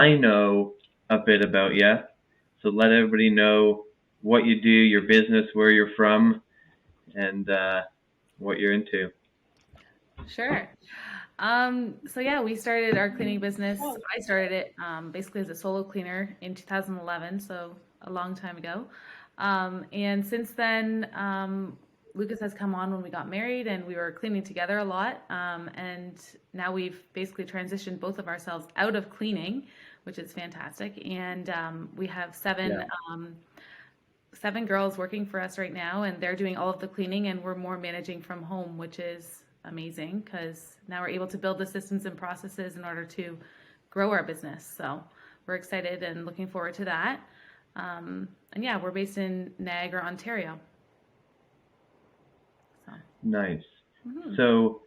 I know a bit about you. So let everybody know what you do, your business, where you're from, and what you're into. Sure. So yeah, we started our cleaning business. I started it basically as a solo cleaner in 2011, so a long time ago. And since then, Lucas has come on when we got married, and we were cleaning together a lot. And now we've basically transitioned both of ourselves out of cleaning, which is fantastic. And we have Yeah. seven girls working for us right now, and they're doing all of the cleaning, and we're more managing from home, which is amazing because now we're able to build the systems and processes in order to grow our business. So we're excited and looking forward to that. And yeah, we're based in Niagara, Ontario. So, Nice. mhm. So,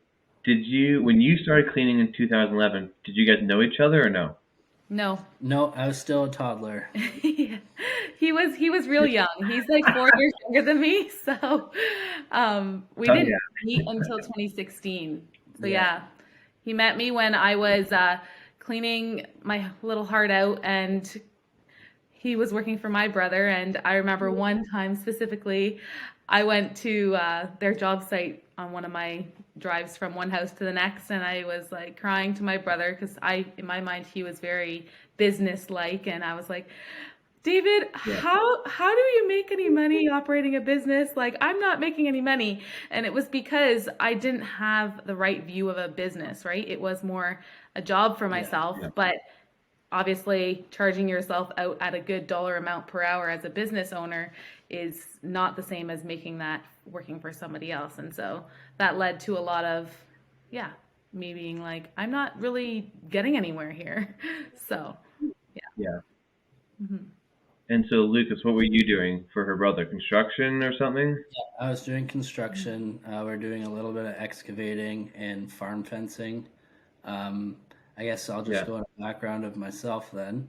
when you started cleaning in 2011, did you guys know each other or no? No, No, I was still a toddler. he was real young. He's like 4 years younger than me, so we Oh didn't yeah. meet until 2016. So Yeah. yeah, he met me when I was cleaning my little heart out, and he was working for my brother. And I remember one time specifically, I went to their job site on one of my drives from one house to the next, and I was like crying to my brother because in my mind, he was very business like, and I was like, David, Yeah. how do you make any money operating a business? Like, I'm not making any money. And it was because I didn't have the right view of a business, right? It was more a job for Yeah. myself, Yeah. but obviously charging yourself out at a good dollar amount per hour as a business owner is not the same as making that working for somebody else. And so that led to a lot of, yeah, me being like, I'm not really getting anywhere here. So, yeah. Yeah. Mhm. And so, Lucas, what were you doing for her brother? Construction or something? I was doing construction. We're doing a little bit of excavating and farm fencing. Um, I guess I'll just Yeah. go on a background of myself then.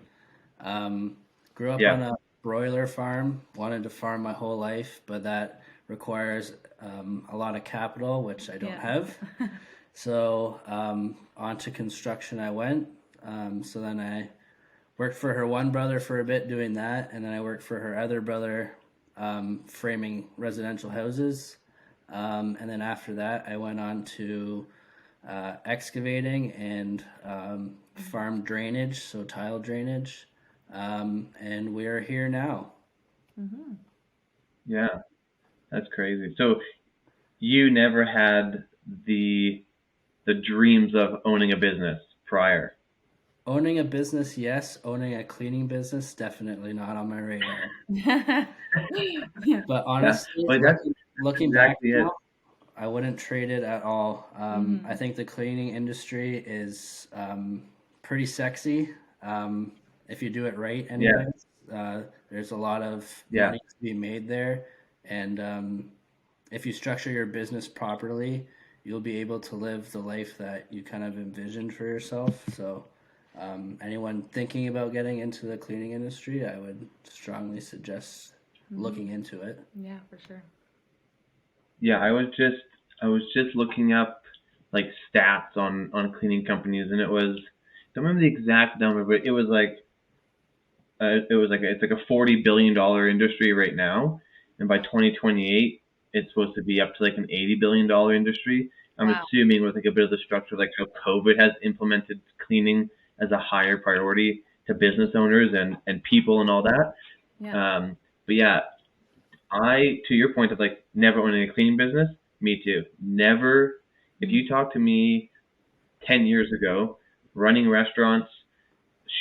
Um, Grew up on Yeah. a broiler farm, wanted to farm my whole life, but that requires a lot of capital, which I don't Yeah. have. So on to construction I went. So then I worked for her one brother for a bit doing that, and then I worked for her other brother framing residential houses. And then after that, I went on to excavating and farm drainage, so tile drainage. And we're here now. Mhm. Yeah. That's crazy. So you never had the dreams of owning a business prior. Owning a business, yes. Owning a cleaning business, definitely not on my radar. Yeah. But Yeah. honestly, But that's looking back exactly it. now, I wouldn't trade it at all. I Mhm. think the cleaning industry is pretty sexy if you do it right. Yeah. Anyways, there's a lot of Yeah. money to be made there, and if you structure your business properly, you'll be able to live the life that you kind of envisioned for yourself. So, anyone thinking about getting into the cleaning industry, I would strongly suggest Mhm. looking into it. Yeah, for sure. Yeah. I was just looking up like stats on cleaning companies, and it was, don't remember the exact number, but it's like a $40 billion industry right now, and by 2028 it's supposed to be up to like an $80 billion industry. I'm Wow. assuming with like a bit of the structure, like how COVID has implemented cleaning as a higher priority to business owners and people and all that. Yeah. But yeah, to your point of like never owning a cleaning business, me too. Never. If Mhm. you talk to me 10 years ago, running restaurants,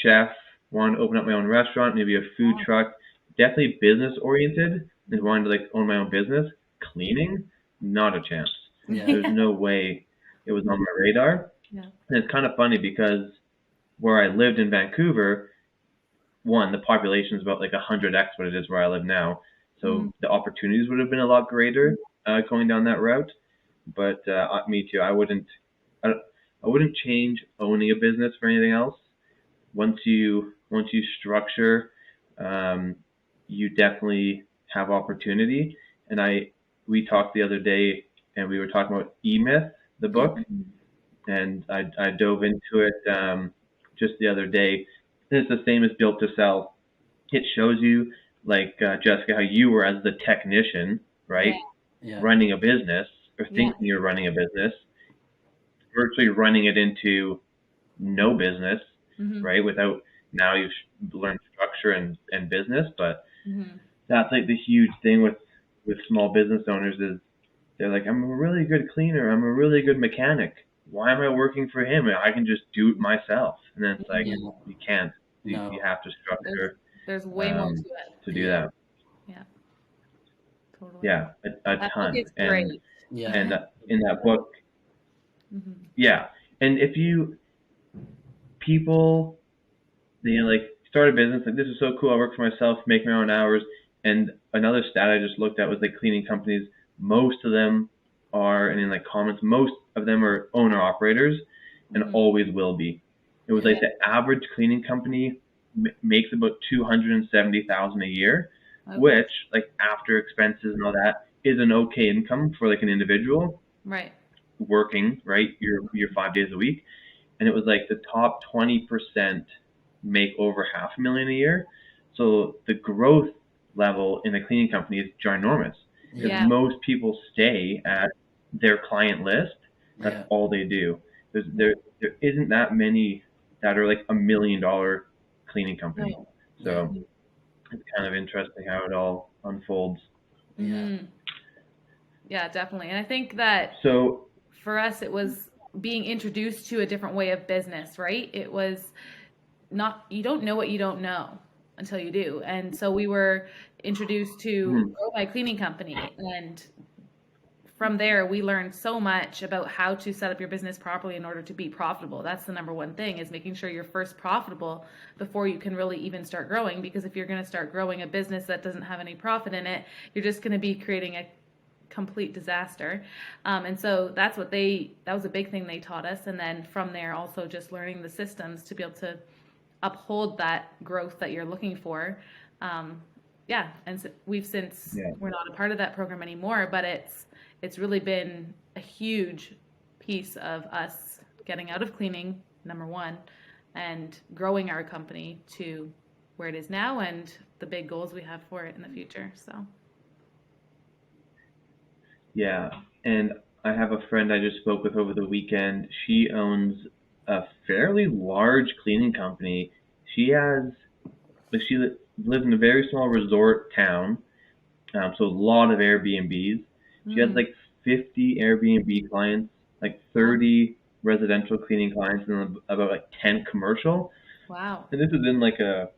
chef, wanted to open up my own restaurant, maybe a food Wow. truck, definitely business oriented and wanted to like own my own business. Cleaning, not a chance. Yeah. There's no way it was on my radar. Yeah. And it's kind of funny because where I lived in Vancouver, one, the population is about like 100x what it is where I live now. Mhm. So the opportunities would have been a lot greater going down that route. But me too. I wouldn't change owning a business for anything else. Once you structure, um, you definitely have opportunity. And we talked the other day, and we were talking about E Myth, the book, Mhm. and I dove into it just the other day. it's the same as Built to Sell. It shows you, like Jessica, how you were as the technician, right, Yeah. running a business or Yeah. thinking you're running a business, virtually running it into no business, Mhm. right? Without now you've learned structure and business, but Mhm. that's like the huge thing with small business owners is they're like, I'm a really good cleaner, I'm a really good mechanic. Why am I working for him? I can just do it myself. And then it's like Yeah. you can't. You No. have to There's structure there's way more to it. to do Yeah. that. Yeah. Totally. Yeah, a That book ton. is great. Yeah. And in that book, Mhm. yeah. And if you people they like start a business like this is so cool. I work for myself, make my own hours. And another stat I just looked at was like cleaning companies. Most of them are, and in like comments, most of them are owner operators, and Mhm. always will be. It was like the average cleaning company makes about 270,000 a year, Okay. which like after expenses and all that is an okay income for like an individual Right. working right your 5 days a week. And it was like the top 20% make over $500,000 a year. So the growth level in a cleaning company is ginormous because Yeah. most people stay at their client list. That's Yeah. all they do. There isn't that many that are like $1 million cleaning companies. No. So it's kind of interesting how it all unfolds. Yeah. Mhm. Yeah, definitely. And I think that So for us, it was being introduced to a different way of business, right? It was not, you don't know what you don't know until you do. And so we were introduced to Grow My Cleaning Company. And from there, we learned so much about how to set up your business properly in order to be profitable. That's the number one thing, is making sure you're first profitable before you can really even start growing. Because if you're going to start growing a business that doesn't have any profit in it, you're just going to be creating a complete disaster. And so that was a big thing they taught us. And then from there, also just learning the systems to be able to uphold that growth that you're looking for. Yeah, and so we're not a part of that program anymore, but it's really been a huge piece of us getting out of cleaning, number one, and growing our company to where it is now and the big goals we have for it in the future. So yeah, and I have a friend I just spoke with over the weekend. She owns a fairly large cleaning company. She has, like, lives in a very small resort town, so a lot of Airbnbs. She has like 50 Airbnb clients, like 30 residential cleaning clients, and then about like 10 commercial. wow. And this is in like a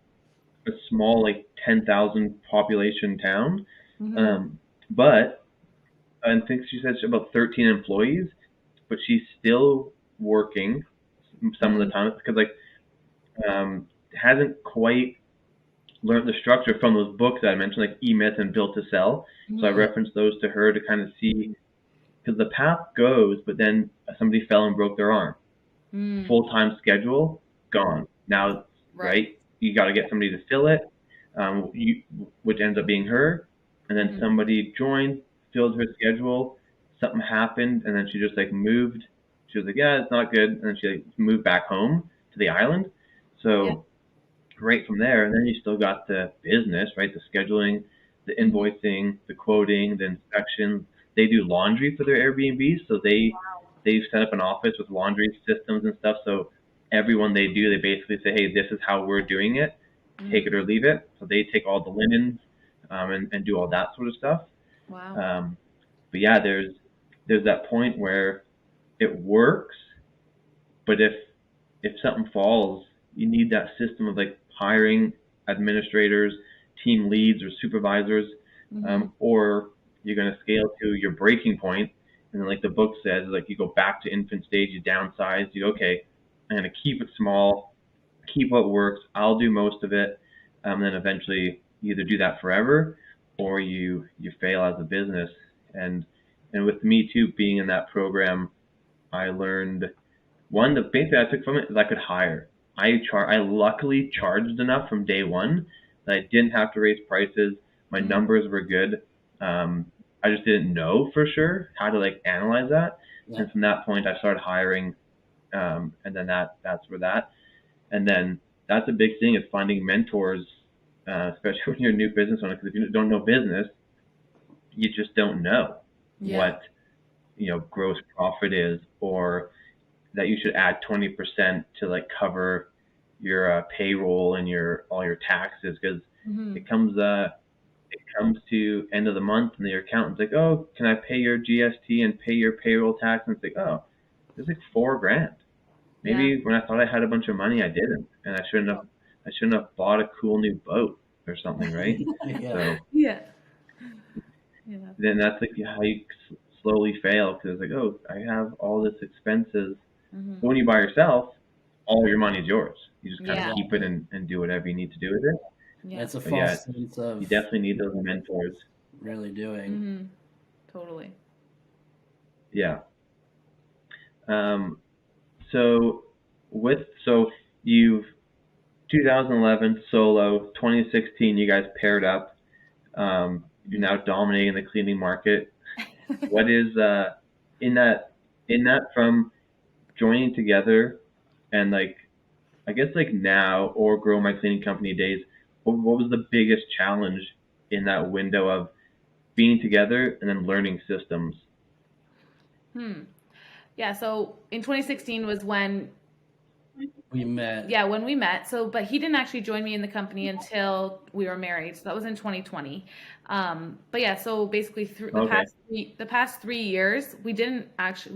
small, like 10,000 population town. Mm-hmm. But I think she said she about 13 employees, but she's still working some of the time because like hasn't quite learned the structure from those books that I mentioned, like E-Myth and Built to Sell. So I referenced those to her to kind of see because the path goes, but then somebody fell and broke their arm. Full-time schedule gone. Now, right? You got to get somebody to fill it, which ends up being her, and then somebody joined, filled her schedule. Something happened, and then she just like moved. She was like, "Yeah, it's not good," and then she like moved back home to the island. So right from there, and then you still got the business, right? The scheduling, the invoicing, the quoting, the inspection. They do laundry for their Airbnbs, so they've set up an office with laundry systems and stuff. So everyone they do, they basically say, hey, this is how we're doing it. Take it or leave it. So they take all the linens and do all that sort of stuff. Wow. But yeah, there's that point where it works, but if something falls, you need that system of like hiring administrators, team leads, or supervisors, or you're going to scale to your breaking point. And then, like the book says, like you go back to infant stage, you downsize. You okay, I'm going to keep it small, keep what works. I'll do most of it. Then eventually, you either do that forever, or you fail as a business. And with me too, being in that program, I learned one, the big thing I took from it is I could hire. I luckily charged enough from day one that I didn't have to raise prices. My numbers were good. I just didn't know for sure how to like analyze that. Yeah. And from that point, I started hiring, and then that's where that. And then that's a big thing, is finding mentors, especially when you're a new business owner. Because if you don't know business, you just don't know Yeah. what gross profit is, or that you should add 20% to like cover your payroll and your all your taxes, because Hmm. it comes to end of the month and your accountant's like, oh, can I pay your GST and pay your payroll tax? And it's like, oh, there's like $4,000. Yeah. Maybe when I thought I had a bunch of money, I didn't, and I shouldn't have bought a cool new boat or something, right? Yeah. So Yeah. Yeah. then that's like how you slowly fail, because it's like, oh, I have all this expenses. Hmm. But when you buy yourself, all your money is yours. You just kind of Yeah. keep it and do whatever you need to do with it. Yeah. It's a But yeah, false sense of you definitely need those mentors. really doing. Hmm. Totally. Yeah. Um, so so you've 2011 solo, 2016 you guys paired up. You're now dominating the cleaning market. What is in that from joining together and like, I guess like now, or Grow My Cleaning Company days, what was the biggest challenge in that window of being together and then learning systems? Hmm. Yeah. So in 2016 was when, We met. yeah, when we met. So, but he didn't actually join me in the company until we were married. So that was in 2020. But yeah, so basically through Okay. the past 3 years, we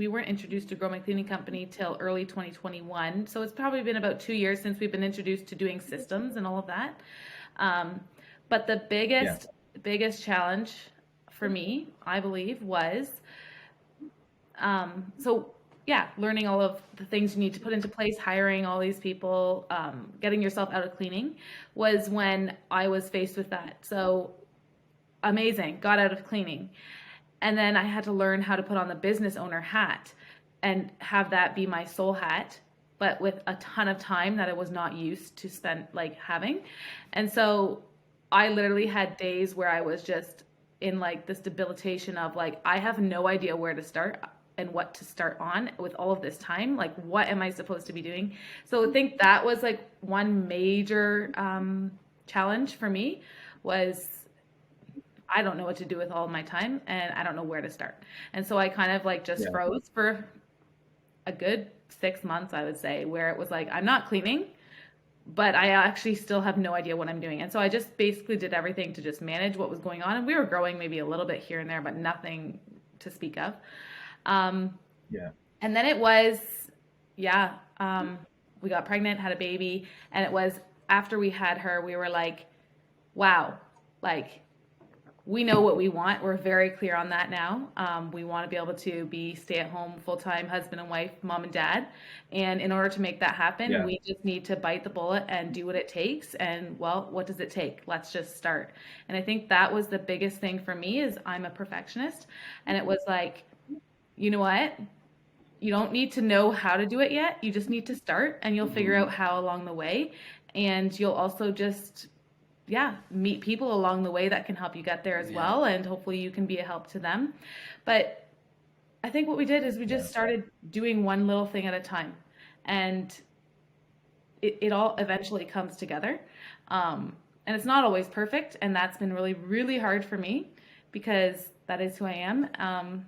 weren't introduced to Grow My Cleaning Company till early 2021. So it's probably been about 2 years since we've been introduced to doing systems and all of that. But the Yeah. biggest challenge for me, I believe, was so yeah, learning all of the things you need to put into place, hiring all these people, getting yourself out of cleaning, was when I was faced with that. So amazing, got out of cleaning. And then I had to learn how to put on the business owner hat and have that be my sole hat, but with a ton of time that I was not used to spend like having. And so I literally had days where I was just in like this debilitation of like, I have no idea where to start and what to start on with all of this time. Like, what am I supposed to be doing? So I think that was like one major challenge for me was I don't know what to do with all of my time and I don't know where to start. And so I kind of like just Yeah. froze for a good 6 months, I would say, where it was like, I'm not cleaning, but I actually still have no idea what I'm doing. And so I just basically did everything to just manage what was going on. And we were growing maybe a little bit here and there, but nothing to speak of. Yeah. And then it was, yeah, we got pregnant, had a baby. And it was after we had her, we were like, wow, like we know what we want. We're very clear on that now. We want to be able to be stay-at-home, full-time husband and wife, mom and dad. And in order to make that happen, Yeah. we just need to bite the bullet and do what it takes. And well, what does it take? Let's just start. And I think that was the biggest thing for me is I'm a perfectionist. And it was like, you know what? You don't need to know how to do it yet. You just need to start and you'll figure out how along the way. And you'll also just yeah, meet people along the way that can help you get there as Yeah. well, and hopefully you can be a help to them. But I think what we did is we just started doing one little thing at a time, and it all eventually comes together. And it's not always perfect, and that's been really, really hard for me because that is who I am.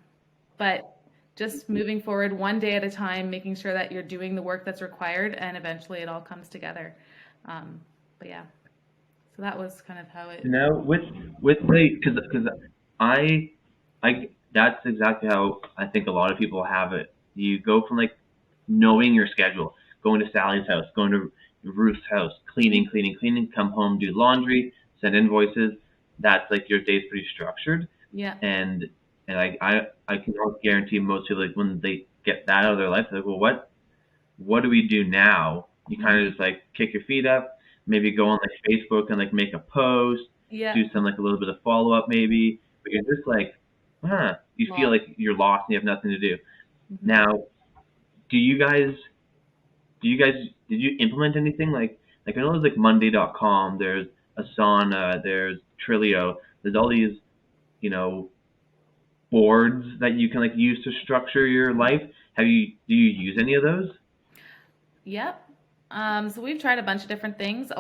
But just moving forward one day at a time, making sure that you're doing the work that's required, and eventually it all comes together. But yeah. So that was kind of how it. Now with the, because I that's exactly how I think a lot of people have it. You go from like knowing your schedule, going to Sally's house, going to Ruth's house, cleaning, come home, do laundry, send invoices. That's like your day's pretty structured. Yeah. And I can almost guarantee most people, like when they get that out of their life, they're like, well, what do we do now? You kind of just like kick your feet up, maybe go on like Facebook and like make a post, Yeah. do some like a little bit of follow up maybe, but you're just like, you feel like you're lost and you have nothing to do. Mhm. Now, do you guys did you implement anything like I know there's like Monday.com, there's Asana, there's Trilio, there's all these you know boards that you can like use to structure your life. Do you use any of those? Yep. So we've tried a bunch of different things.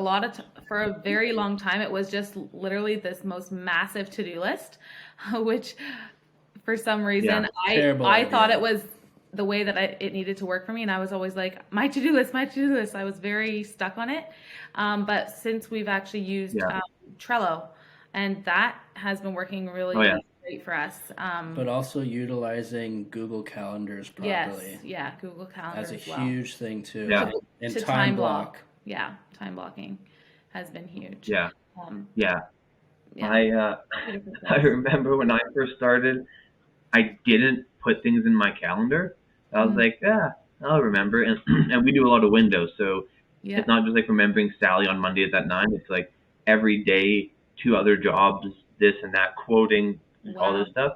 For a very long time, it was just literally this most massive to-do list, which for some reason Terrible I thought idea. it was the way that it needed to work for me, and I was always like, my to-do list, my to-do list. I was very stuck on it. But since we've actually used Yeah. Trello, and that has been working really, Oh yeah. really great for us. But also utilizing Google Calendars Yes, properly. yeah, Google Calendar That's a as well. huge thing too. Yeah. And To time block. Yeah, time blocking has been huge. Yeah. Um, Yeah. yeah, I different I things. remember when I first started, I didn't put things in my calendar. I was Mhm. like, yeah, I'll remember. And and we do a lot of windows, so Yeah, it's not just like remembering Sally on Monday at 9. It's like every day, 2 other jobs, this and that, quoting, all wow. this stuff.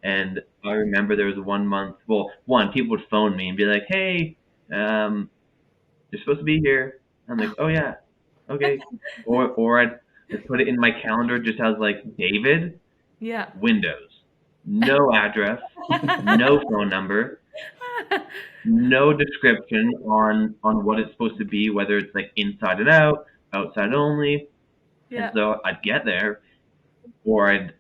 And I remember there was one month. Well, one, people would phone me and be like, "Hey, you're supposed to be here." I'm like, "Oh yeah, okay." Or I'd put it in my calendar just as like David Yeah. Windows, no address, no phone number, no description on what it's supposed to be, whether it's like inside and out, outside only. And Yeah, so I'd get there, or I'd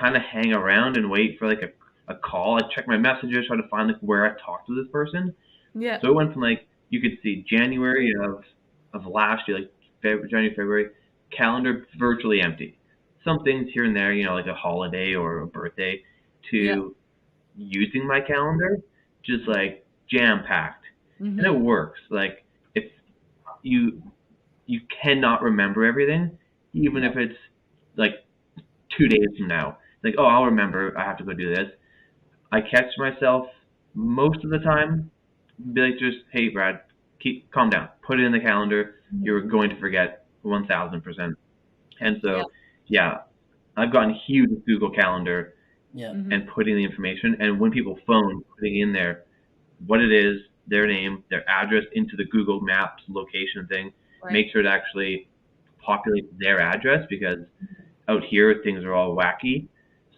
kind of hang around and wait for like a call. I'd check my messages, try to find like where I talked to this person. yeah, So it went from like you could see January of last year, like January, February, calendar virtually empty. Some things here and there, like a holiday or a birthday, yeah. to using my calendar, just like jam packed, and it Hmm. works. Like if you you cannot remember everything, even Yeah. if it's like 2 days from now. Like, oh, I'll remember. I have to go do this. I catch myself most of the time. Be like, just hey, Brad, keep calm down. Put it in the calendar. You're Mhm. going to forget 1,000%. And Yeah. so, yeah, I've gotten huge with Google Calendar Yeah. Hmm. and putting the information. And when people phone, putting in there what it is, their name, their address into the Google Maps location thing. Right. Make sure to actually populate their address, because out here things are all wacky. Mm.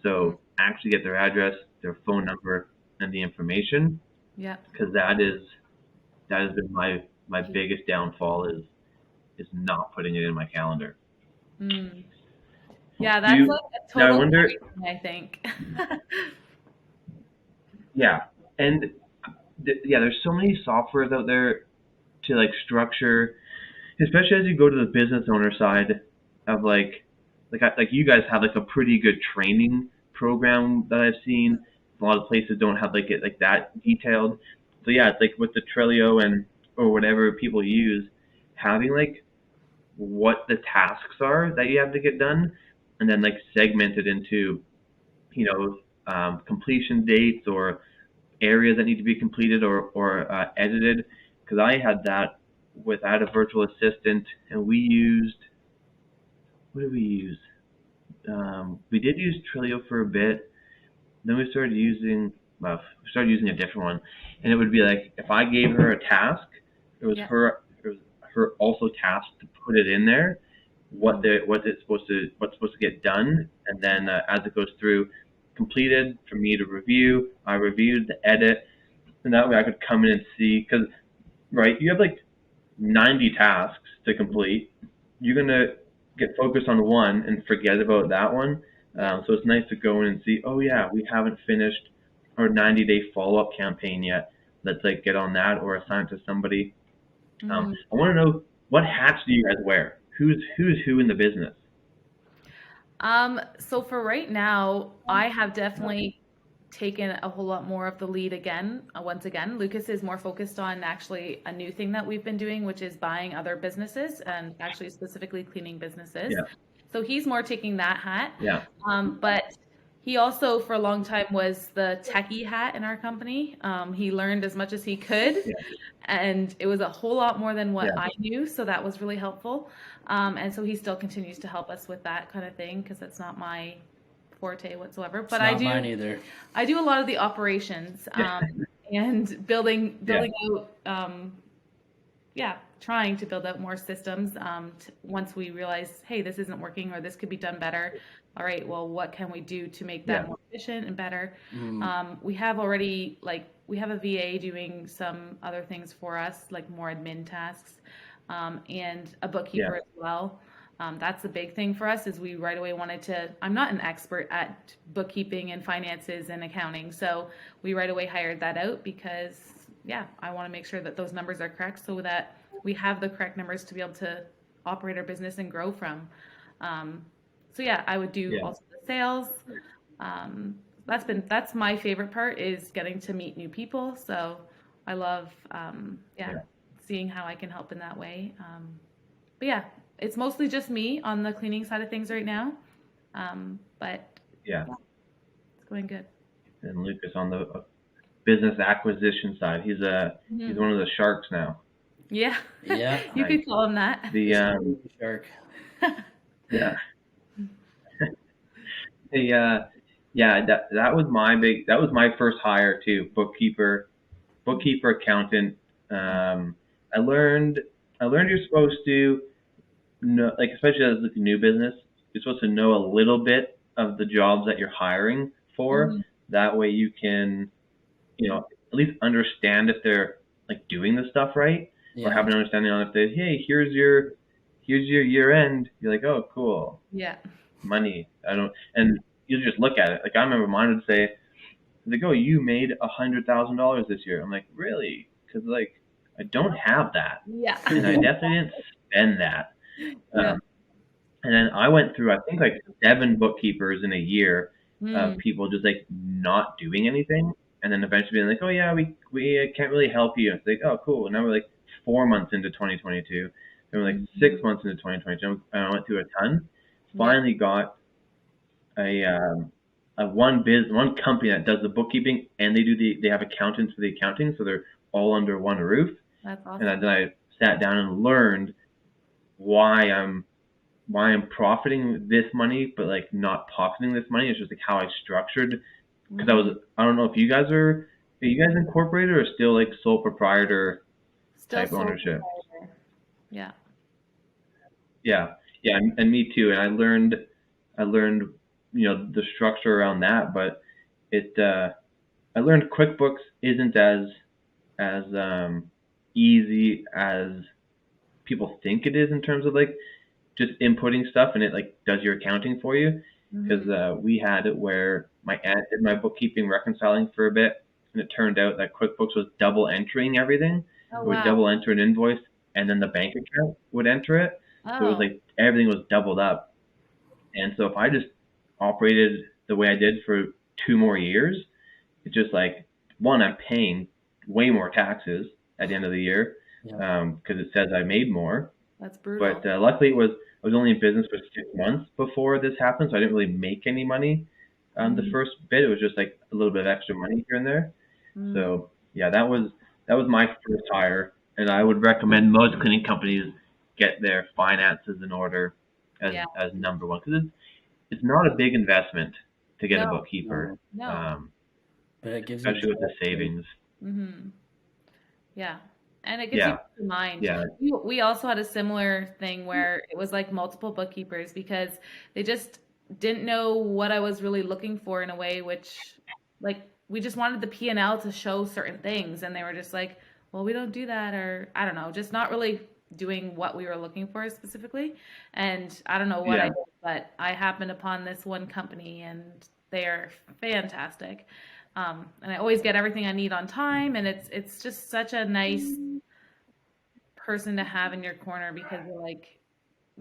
So actually get their address, their phone number, and the information, Yeah. because that has been my biggest downfall is not putting it in my calendar. Mm. Yeah, Do that's you, like a now I total wonder, Gary thing, I think. yeah, and yeah, there's so many softwares out there to like structure, especially as you go to the business owner side of like you guys have like a pretty good training program that I've seen. A lot of places don't have like it like that detailed. So yeah, it's like with the Trello and or whatever people use, having like what the tasks are that you have to get done, and then like segmented into completion dates or areas that need to be completed or edited. Because I had that without a virtual assistant, and we used what did we use? We did use Trello for a bit. Then we started using a different one, and it would be like if I gave her a task, Yeah. it was her also tasked to put it in there, what's supposed to get done, and then as it goes through, completed for me to review. I reviewed the edit, and that way I could come in and see, because right, you have like 90 tasks to complete. You're gonna get focused on one and forget about that one. Yeah. So it's nice to go in and see, oh yeah, we haven't finished our 90-day follow-up campaign yet. Let's like get on that or assign it to somebody. Mm. I want to know, what hats do you guys wear? Who's who in the business? So for right now, I have definitely taken a whole lot more of the lead again. Once again, Lucas is more focused on actually a new thing that we've been doing, which is buying other businesses and actually specifically cleaning businesses. Yeah, So he's more taking that hat. yeah, But he also, for a long time, was the techie hat in our company. He learned as much as he could, yeah, and it was a whole lot more than what yeah, I knew. So that was really helpful. And so he still continues to help us with that kind of thing because that's not my forte whatsoever. It's But not mine either. I do a lot of the operations yeah, and building yeah, out. Yeah, trying to build out more systems. Once we realize, hey, this isn't working or this could be done better. All right, well, what can we do to make that yeah, more efficient and better? Mm. We have already we have a VA doing some other things for us, like more admin tasks. and a bookkeeper as well. That's the big thing for us is we right away wanted to, I'm not an expert at bookkeeping and finances and accounting. So we right away hired that out because, yeah, I want to make sure that those numbers are correct so that we have the correct numbers to be able to operate our business and grow from. So yeah, I would do also the sales. That's my favorite part is getting to meet new people. So I love, seeing how I can help in that way. But yeah, it's mostly just me on the cleaning side of things right now. But it's going good. And Lucas on the business acquisition side. He's one of the sharks now. Yeah. Yeah. You could call him that. The shark. yeah. That was my first hire too. Bookkeeper, accountant. I learned you're supposed to know, like especially as like a new business, you're supposed to know a little bit of the jobs that you're hiring for. Mhm. That way you can, at least understand if they're like doing the stuff right, or have an understanding on if they, hey, here's your year end. You're like, oh, cool. Yeah. Money. And you just look at it. Like I remember mine would say, like, oh, you made $100,000 this year. I'm like, really? Because like I don't have that, Yeah. and I definitely didn't spend that. Yeah. And then I went through, I think, like 7 bookkeepers in a year of Mm. people just like not doing anything, and then eventually being like, oh yeah, we can't really help you. It's like, oh cool. And now we're like 4 months into 2022, and we're like 6 months into 2022, and I went through a ton. Finally got a one company that does the bookkeeping, and they have accountants for the accounting, so they're all under one roof. That's awesome. And then I sat down and learned why I'm profiting this money, but like not pocketing this money. It's just like how I structured. Because I don't know if you guys are you guys incorporated or still like sole proprietor Still type sole ownership? proprietor. Yeah. Yeah, and me too. And I learned, the structure around that, but I learned QuickBooks isn't as easy as people think it is in terms of like just inputting stuff and it like does your accounting for you. Because we had it where my aunt did my bookkeeping reconciling for a bit, and it turned out that QuickBooks was double entering everything. Oh, It would wow. double enter an invoice, and then the bank account would enter it. So it was Oh, like everything was doubled up. And so if I just operated the way I did for 2 more years, it's just like, one, I'm paying way more taxes at the end of the year because it says I made more. that's brutal. But luckily, I was only in business for 6 months before this happened, so I didn't really make any money the first bit. It was just like a little bit of extra money here and there. So yeah, that was my first hire, and I would recommend most cleaning companies get their finances in order as number one, because it's not a big investment to get a No. bookkeeper, No. But it gives you especially with the savings. Yeah. And it gives you Yeah, peace of mind. yeah, We also had a similar thing where it was like multiple bookkeepers because they just didn't know what I was really looking for in a way, which like we just wanted the P&L to show certain things, and they were just like, well, we don't do that, or I don't know, just not really doing what we were looking for specifically. And I don't know what I yeah, did, but I happened upon this one company, and they are fantastic. And I always get everything I need on time, and it's just such a nice person to have in your corner because you're like,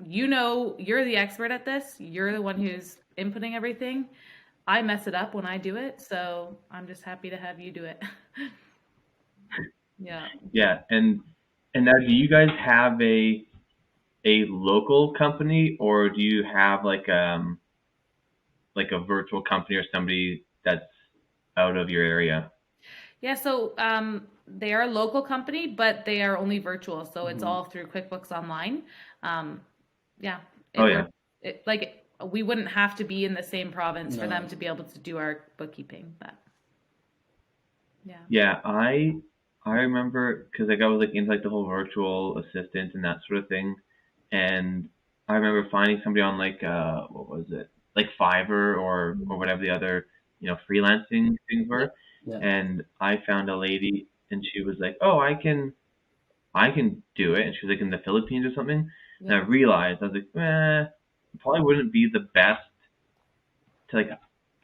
you're the expert at this. You're the one who's inputting everything. I mess it up when I do it, so I'm just happy to have you do it. Yeah. yeah. And now, do you guys have a local company, or do you have like a virtual company or somebody that's out of your area? Yeah, so they are a local company, but they are only virtual, so it's all through QuickBooks Online. Yeah, it Oh yeah, works. Like we wouldn't have to be in the same province for them to be able to do our bookkeeping, but yeah. yeah. I remember because like I was like into like the whole virtual assistant and that sort of thing, and I remember finding somebody on like what was it, like Fiverr or whatever the other freelancing things were, Yeah. and I found a lady and she was like, oh, I can I can do it. And she was like in the Philippines or something. And I Yeah. realized, I was like, it probably wouldn't be the best to like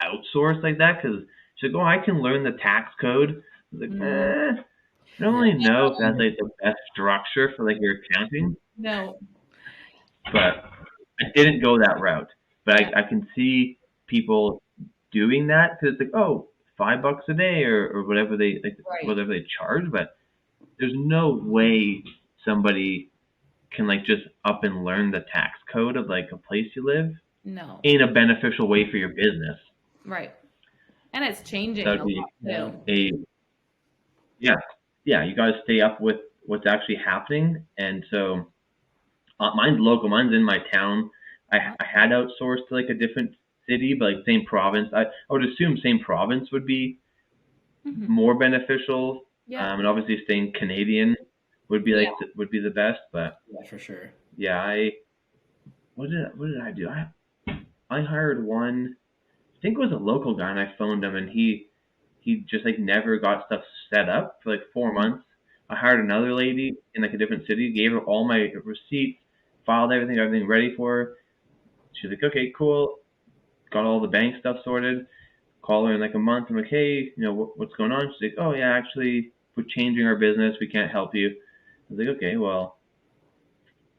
outsource like that because she's like, oh, I can learn the tax code. I was like, Mm. I don't Yeah. really know if that's like the best structure for like your accounting, No. but I didn't go that route. But Yeah. I can see people doing that because it's like, oh, $5 a day or whatever they like, Right. whatever they charge. But there's no way somebody can like just up and learn the tax code of like a place you live No. in a beneficial way for your business. Right. And it's changing That'd a be lot Yeah. too. a yeah. You got to stay up with what's actually happening, and so mine's local. Mine's in my town. I had outsourced to like a different city, but like same province. I would assume same province would be Hmm. more beneficial. Yeah. And obviously staying Canadian would be like Yeah. would be the best. But Yeah, for sure. yeah, what did I do? I hired one. I think it was a local guy, and I phoned him, and he just like never got stuff set up for like 4 months. I hired another lady in like a different city, gave her all my receipts, filed everything ready for her. She's like, okay, cool. Got all the bank stuff sorted. Call her in like a month. I'm like, hey, what's going on? She's like, oh yeah, actually, we're changing our business. We can't help you. I was like, okay, well,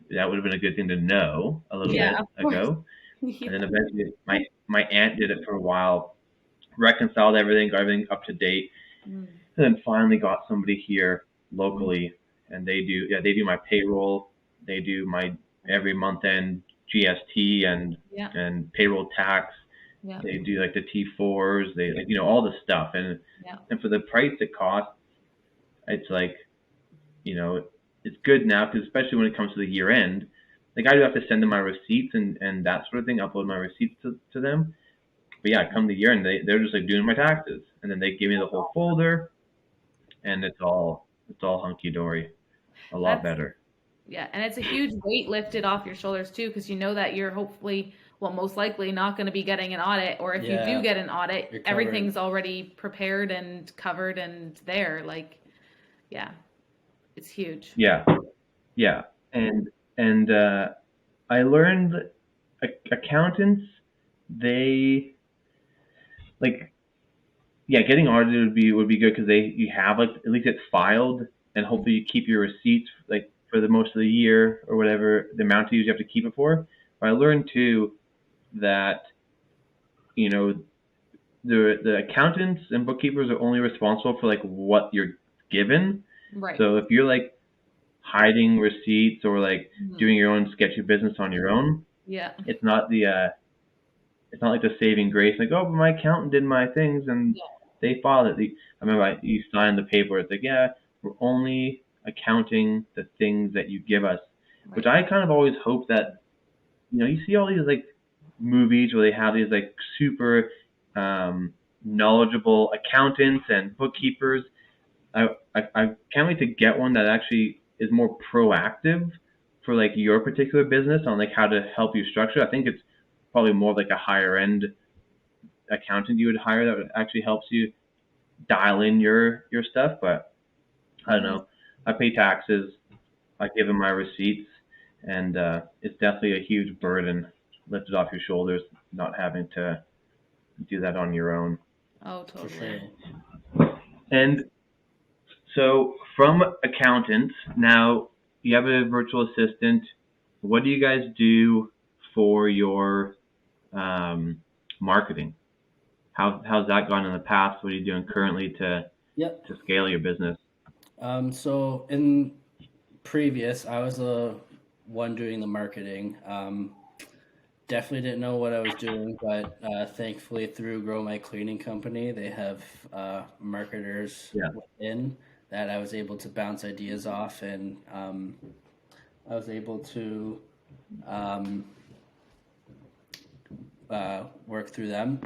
that would have been a good thing to know a little Yeah. bit Of course. ago. Yeah. And then eventually, my aunt did it for a while, reconciled everything, got everything up to date, Mm. and then finally got somebody here locally, and they do my payroll, they do my every month end GST Yeah. and payroll tax, Yeah. they do like the T4s, they like all the stuff, and Yeah. for the price it costs, it's like it's good now because especially when it comes to the year end, like I do have to send them my receipts and that sort of thing, upload my receipts to them. But yeah, come the year end, they're just like doing my taxes, and then they give me the whole folder, and it's all hunky dory, a lot That's better. Yeah, and it's a huge weight lifted off your shoulders too, because you know that you're hopefully, well, most likely not going to be getting an audit, or if you do Yeah. get an audit, You're covered. everything's already prepared and covered and there. Like, yeah, it's huge. Yeah, yeah, and I learned accountants, they like getting audited would be good because you have like at least it's filed, and hopefully you keep your receipts like for the most of the year or whatever the amount you have to keep it for. But I learned too that you know the accountants and bookkeepers are only responsible for like what you're given. Right. So if you're like hiding receipts or like Mhm. doing your own sketchy business on your own, Yeah. it's not like the saving grace, like, oh, but my accountant did my things and Yeah. they filed it. I remember you signed the paper. It's like, yeah, we're only accounting the things that you give us, which Right. I kind of always hope that, you see all these like movies where they have these like super knowledgeable accountants and bookkeepers. I can't wait to get one that actually is more proactive for like your particular business on like how to help you structure. I think it's probably more like a higher end accountant you would hire that would actually helps you dial in your stuff. But I don't know. I pay taxes. I give them my receipts, and it's definitely a huge burden lifted off your shoulders, not having to do that on your own. Oh, For totally. sure. And so, from accountants, now you have a virtual assistant. What do you guys do for your marketing? How's that gone in the past? What are you doing currently to Yep. scale your business? So in previous, I was the one doing the marketing. Definitely didn't know what I was doing, but thankfully through Grow My Cleaning Company, they have marketers Yeah. within that I was able to bounce ideas off, and I was able to work through them.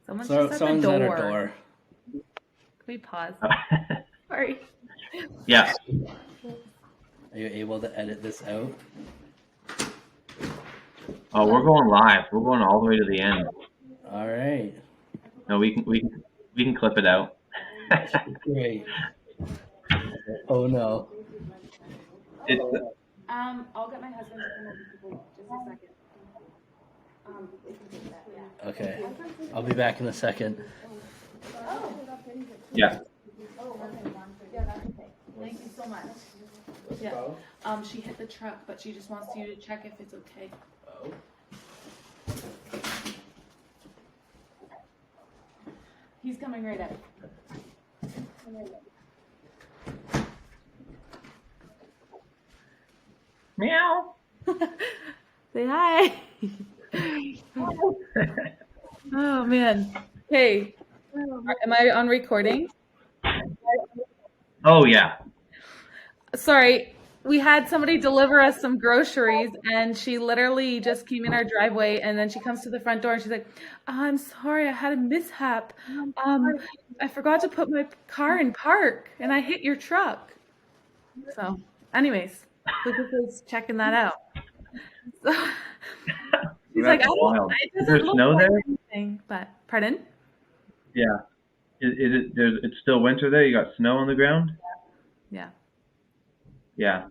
Someone's So just at someone's the at door. our door. Can we pause? Sorry. Yeah. Are you able to edit this out? Oh, we're going live. We're going all the way to the end. All right. No, we can clip it out. Great. Oh no. It's I'll get my husband to come over just a second. Okay. I'll be back in a second. yeah. Thank you so much. Yeah. She hit the truck, but she just wants you to check if it's okay. Oh. He's coming right out. Meow. Say hi. Oh man. Hey, am I on recording? Oh yeah. Sorry, we had somebody deliver us some groceries, and she literally just came in our driveway, and then she comes to the front door, and she's like, "I'm sorry, I had a mishap. I forgot to put my car in park, and I hit your truck." So, anyways, Lucas was checking that out. So, she's like, That's wild. It Is there doesn't look snow like there? anything, but pardon? Yeah. It's still winter there. You got snow on the ground. Yeah. Yeah.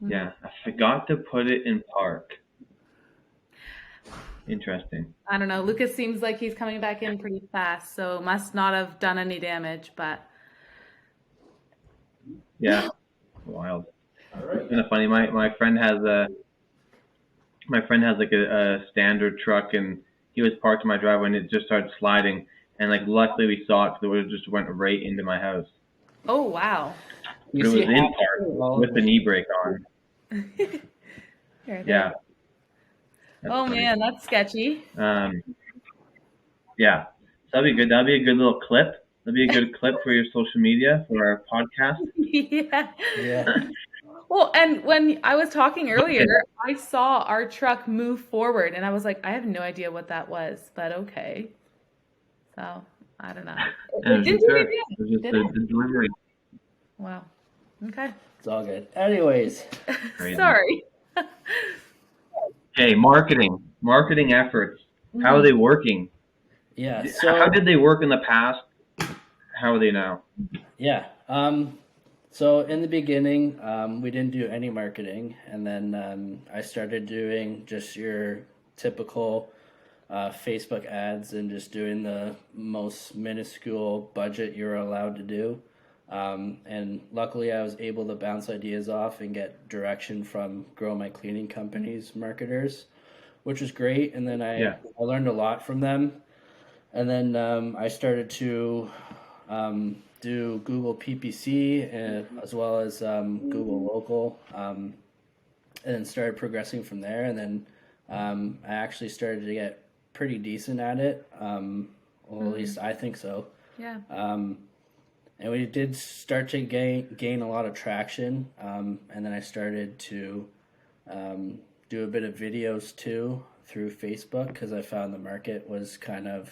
Yeah. I forgot to put it in park. Interesting. I don't know. Lucas seems like he's coming back in pretty fast, so must not have done any damage, but Yeah. Wild. It's kind of funny. My friend has like a standard truck, and he was parked in my driveway, and it just started sliding. And like luckily we saw it because it would have just went right into my house. oh wow. But it was in park with the knee brake on. Here, Yeah. That's Oh funny. man, that's sketchy. Yeah. So that'd be good. That'd be a good little clip. That'd be a good clip for your social media, for our podcast. Yeah. Yeah. Well, and when I was talking earlier, I saw our truck move forward, and I was like, I have no idea what that was, but okay. So I don't know. It didn't do anything. It was just Did it? the delivery. Wow. Okay. It's all good. Anyways, Crazy. Sorry. Okay, marketing efforts. How are they working? yeah. How did they work in the past? How are they now? Yeah. So in the beginning, we didn't do any marketing, and then I started doing just your typical Facebook ads and just doing the most minuscule budget you're allowed to do. And luckily, I was able to bounce ideas off and get direction from Grow My Cleaning Company's marketers, which was great. And then I learned a lot from them. And then I started to do Google PPC as well as Google Local, and then started progressing from there. And then I actually started to get pretty decent at it. Well, at least I think so. Yeah. And we did start to gain a lot of traction. And then I started to do a bit of videos too through Facebook because I found the market was kind of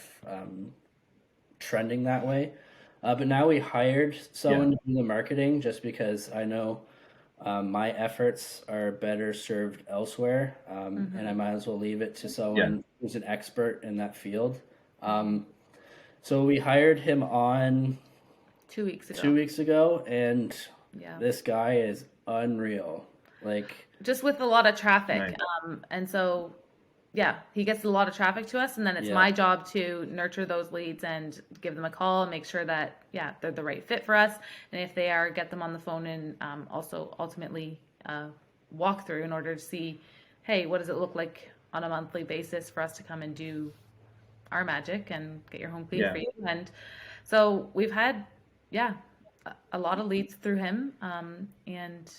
trending that way. But now we hired someone to do the marketing just because I know my efforts are better served elsewhere, and I might as well leave it to someone who's an expert in that field. So we hired him on 2 weeks ago. 2 weeks ago, and this guy is unreal. Like just with a lot of traffic, Nice. And so he gets a lot of traffic to us, and then it's my job to nurture those leads and give them a call and make sure that they're the right fit for us, and if they are, get them on the phone and also ultimately walk through in order to see, hey, what does it look like on a monthly basis for us to come and do our magic and get your home clean for you. And so we've had a lot of leads through him, and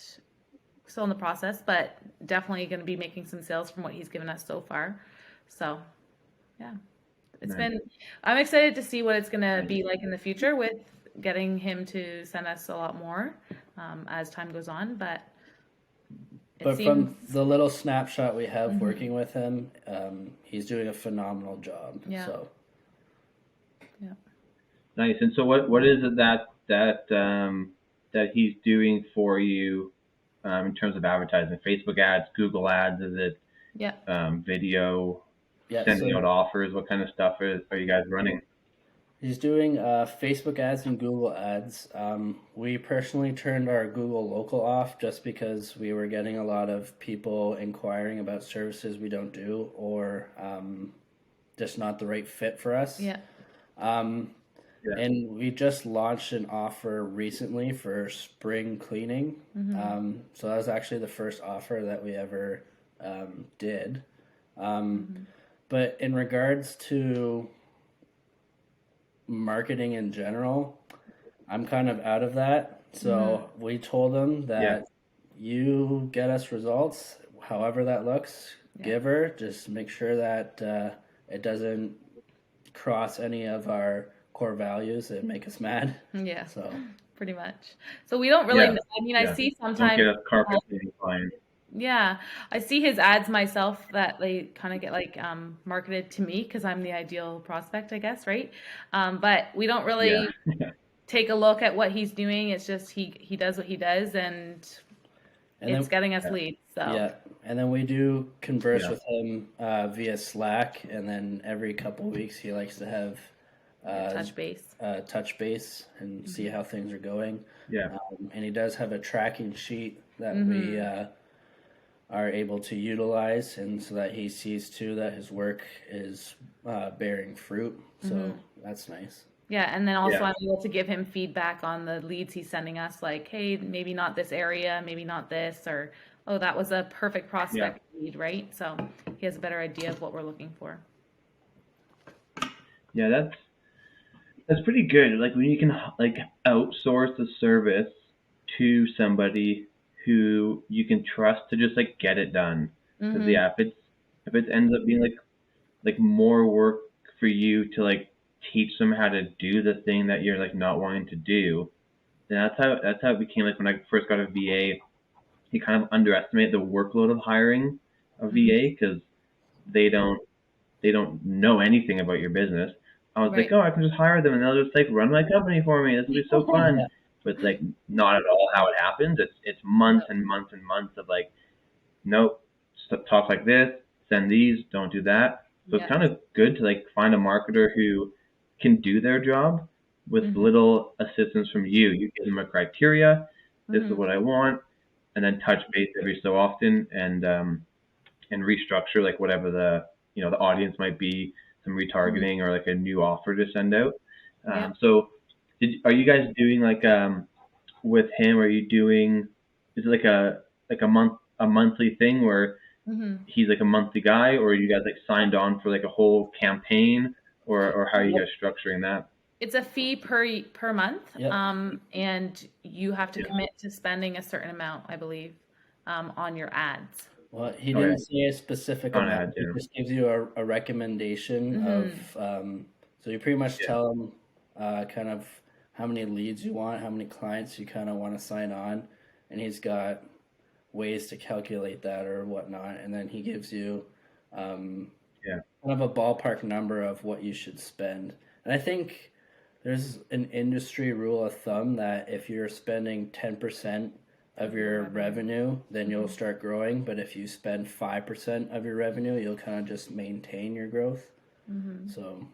still in the process, but definitely going to be making some sales from what he's given us so far. So it's been, I'm excited to see what it's going to be like in the future with getting him to send us a lot more as time goes on. But from the little snapshot we have working with him, he's doing a phenomenal job. So nice. And so what is it that he's doing for you in terms of advertising? Facebook ads, Google ads? Is it video, sending out offers? What kind of stuff are you guys running? He's doing Facebook ads and Google ads. We personally turned our Google local off just because we were getting a lot of people inquiring about services we don't do, or just not the right fit for us. Yeah. Um, Yeah. and we just launched an offer recently for spring cleaning. So that was actually the first offer that we ever did. But in regards to marketing in general, I'm kind of out of that. So we told them that you get us results, however that looks, give her, just make sure that it doesn't cross any of our core values that make us mad. Yeah. So Pretty much. So we don't really. Yeah. I mean, I Yeah. see Don't sometimes. get a carpet cleaning client. Yeah, I see his ads myself that they kind of get like marketed to me because I'm the ideal prospect, I guess, right? But we don't really Yeah. take a look at what he's doing. It's just he does what he does, and and it's then getting us leads. So yeah, and then we do converse Yeah. with him via Slack, and then every couple weeks he likes to have touch base. touch base and see how things are going. Yeah. And he does have a tracking sheet that we are able to utilize, and so that he sees too that his work is bearing fruit. So that's nice. Yeah, and then also Yeah. I'm able to give him feedback on the leads he's sending us, like, hey, maybe not this area, maybe not this, or oh, that was a perfect prospect lead, right? So he has a better idea of what we're looking for. Yeah, that's pretty good. Like when you can like outsource a service to somebody who you can trust to just like get it done. Because yeah, if it ends up being like more work for you to like teach them how to do the thing that you're like not wanting to do, then that's how it became. Like when I first got a VA, you kind of underestimate the workload of hiring a VA because they don't they don't know anything about your business. I was like, Right. oh, I can just hire them and they'll just like run my company for me. This will be so fun. But it's like not at all how it happens. It's months and months and months of like, nope, talk like this, send these, don't do that. So Yeah. it's kind of good to like find a marketer who can do their job with little assistance from you. You give them a criteria. This is what I want, and then touch base every so often and restructure like whatever the the audience might be, some retargeting or like a new offer to send out. Yeah. So are you guys doing like with him? Are you doing is it like a monthly thing where he's like a monthly guy, or are you guys like signed on for like a whole campaign, or how are you guys structuring that? It's a fee per month, Yep. and you have to commit to spending a certain amount, I believe, on your ads. Well, he Okay. didn't say a specific On amount. ads, He yeah. just gives you a recommendation of, so you pretty much tell him kind of how many leads you want, how many clients you kind of want to sign on, and he's got ways to calculate that or whatnot, and then he gives you Yeah. kind of a ballpark number of what you should spend. And I think there's an industry rule of thumb that if you're spending 10% of your revenue, then you'll start growing. But if you spend 5% of your revenue, you'll kind of just maintain your growth. So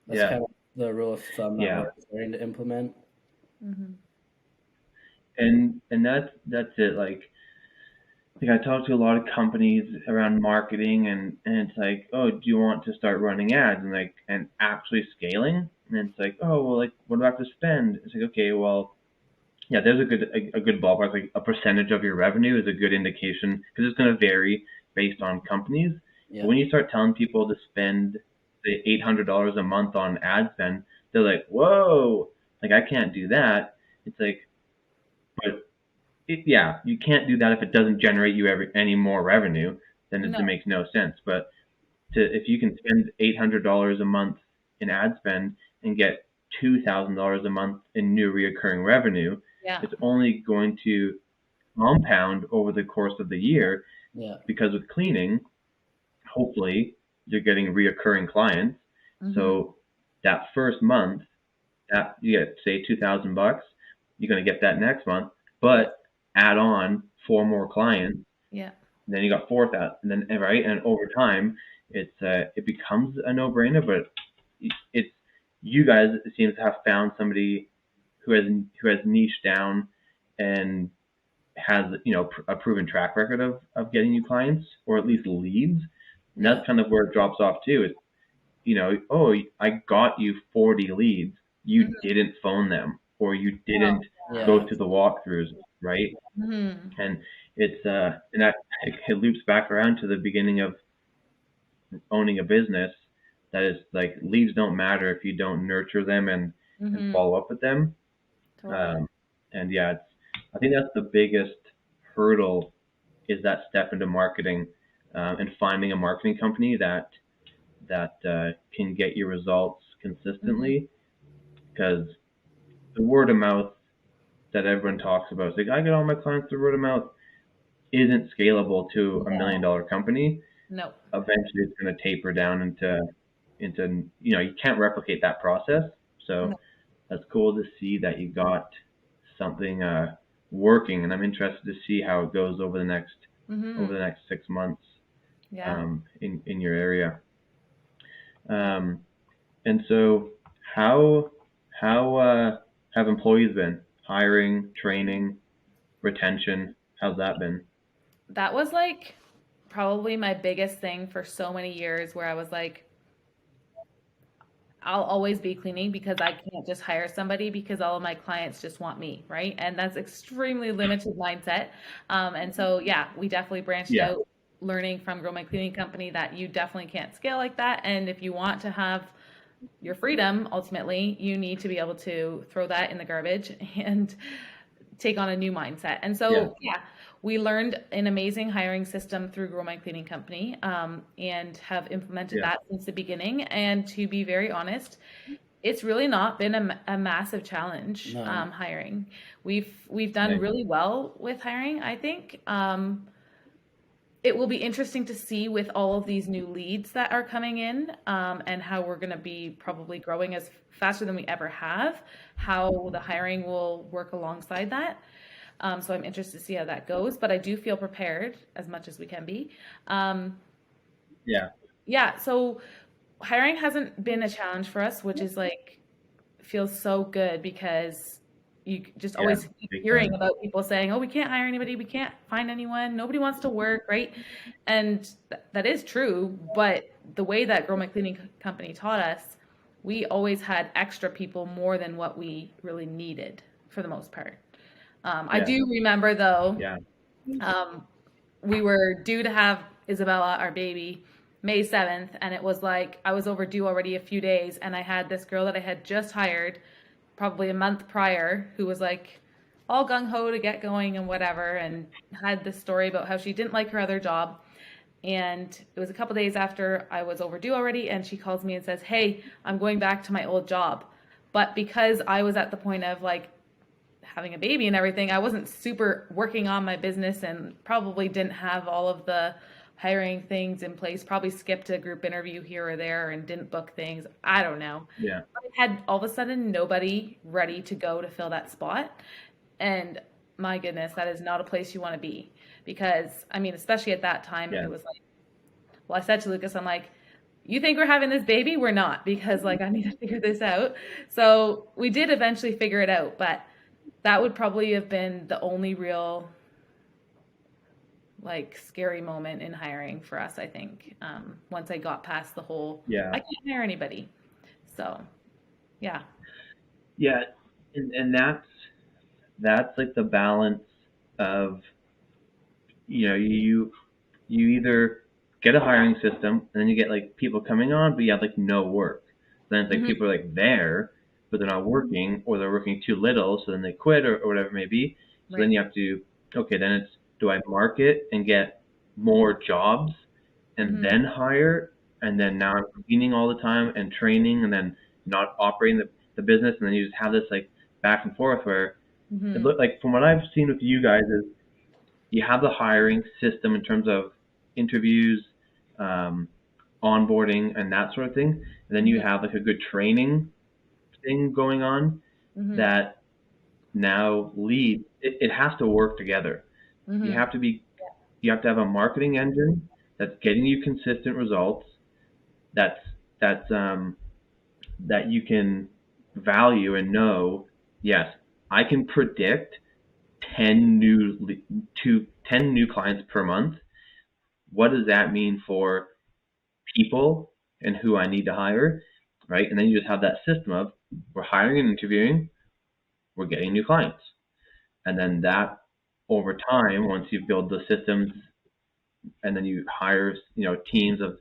that's Yeah. kind of the rule of thumb that Yeah. we're starting to implement. And that's it. Like I talk to a lot of companies around marketing, and it's like, oh, do you want to start running ads and actually scaling? And it's like, oh, well, like what do I have to spend? It's like, okay, well, yeah, there's a good ballpark. Like a percentage of your revenue is a good indication because it's going to vary based on companies. Yeah. But when you start telling people to spend say $800 a month on ad spend, they're like, whoa, like I can't do that. It's like, but yeah, you can't do that if it doesn't generate you any more revenue. Then No. it makes no sense. But if you can spend $800 a month in ad spend and get $2,000 a month in new reoccurring revenue, Yeah. it's only going to compound over the course of the year. Yeah. Because with cleaning, hopefully you're getting reoccurring clients. So that first month, that you get say $2,000, you're gonna get that next month, but add on 4 more clients, Yeah. then you got 4,000, and then right, and over time, it becomes a no-brainer. But it's you guys seem to have found somebody who has niched down and has, you know, a proven track record of getting you clients or at least leads. And Yeah. that's kind of where it drops off too. Is, you know, oh, I got you 40 leads. You didn't phone them or you didn't go Yeah. to the walkthroughs, right? Mm-hmm. And it's and that it loops back around to the beginning of owning a business. That is like leads don't matter if you don't nurture them and Mm-hmm. follow up with them. Totally. And yeah, I think that's the biggest hurdle is that step into marketing and finding a marketing company that can get you results consistently. Because the word of mouth that everyone talks about, it's like I get all my clients through word of mouth, isn't scalable to $1 million company. No. Eventually, it's going to taper down into you know, you can't replicate that process. So No. that's cool to see that you got something working, and I'm interested to see how it goes over the next Mm-hmm. 6 months Yeah. in your area. And so how have employees been? Hiring, training, retention, how's that been? That was like probably my biggest thing for so many years where I was like, I'll always be cleaning because I can't just hire somebody because all of my clients just want me, right? And that's extremely limited mindset. And so, yeah, we definitely branched Yeah, out, learning from Grow My Cleaning Company that you definitely can't scale like that. And if you want to have your freedom, ultimately, you need to be able to throw that in the garbage and take on a new mindset. And yeah, so, yeah, we learned an amazing hiring system through Grow My Cleaning Company, and have implemented yeah, that since the beginning. And to be very honest, it's really not been a massive challenge, No. hiring. We've done nice. really well with hiring, I think. It will be interesting to see with all of these new leads that are coming in, and how we're going to be probably growing as faster than we ever have, how the hiring will work alongside that. So I'm interested to see how that goes, but I do feel prepared as much as we can be. Um, Yeah, yeah, so hiring hasn't been a challenge for us, which is like feels so good because you just yeah, always keep big hearing time. about people saying, "Oh, we can't hire anybody, we can't find anyone, nobody wants to work," right? And that is true, but the way that Grow My Cleaning Company taught us, we always had extra people more than what we really needed for the most part. I Yeah, do remember though, yeah, um, we were due to have Isabella, our baby, May 7th, and it was like I was overdue already a few days, and I had this girl that I had just hired probably a month prior who was like all gung ho to get going and whatever, and had this story about how she didn't like her other job. And it was a couple days after I was overdue already, and she calls me and says, "Hey, I'm going back to my old job." But because I was at the point of like having a baby and everything, I wasn't super working on my business and probably didn't have all of the hiring things in place. Probably skipped a group interview here or there and didn't book things. I don't know. yeah, I had all of a sudden nobody ready to go to fill that spot. And my goodness, that is not a place you want to be. Because, I mean, especially at that time, yeah, it was like, well, I said to Lucas, I'm like, you think we're having this baby? We're not, because like I need to figure this out. So we did eventually figure it out, but that would probably have been the only real like scary moment in hiring for us, I think. Once I got past the whole, yeah, I can't hire anybody. So yeah. yeah. And that's like the balance of, you know, you either get a hiring system and then you get like people coming on, but you have like no work. Then it's like Hmm. people are like there, but they're not working, or they're working too little, so then they quit, or whatever it may be. So then Right. you have to, okay, then it's, do I market and get more jobs and Hmm. then hire, and then now I'm cleaning all the time and training and then not operating the business, and then you just have this like back and forth where it Hmm. look like, from what I've seen with you guys, is you have the hiring system in terms of interviews, um, onboarding, and that sort of thing. And then you Hmm. have like a good training thing going on Hmm. that now leads. It has to work together. You Hmm. have to be, you have to have a marketing engine that's getting you consistent results. That's that you can value and know, yes, I can predict 10 new to 10 new clients per month. What does that mean for people and who I need to hire, right? And then you just have that system of we're hiring and interviewing, we're getting new clients. And then that over time, once you build the systems and then you hire, teams of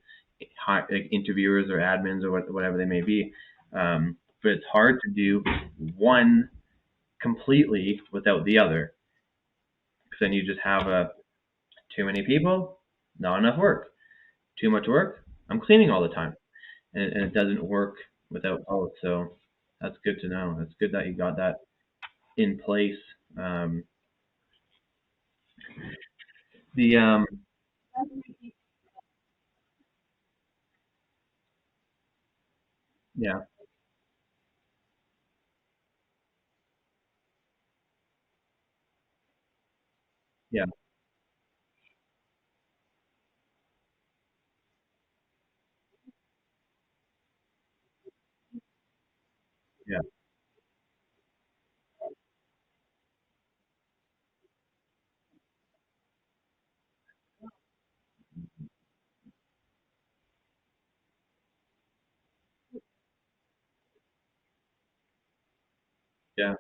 like interviewers or admins or whatever they may be. But it's hard to do one completely without the other, because then you just have too many people, not enough work, too much work. I'm cleaning all the time, and it doesn't work without both. So that's good to know. It's good that you got that in place. Um, the Yeah, yeah, yeah, yeah,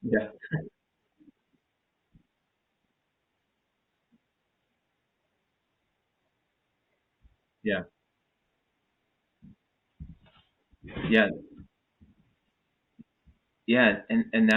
yeah, yeah, yeah. Yeah, and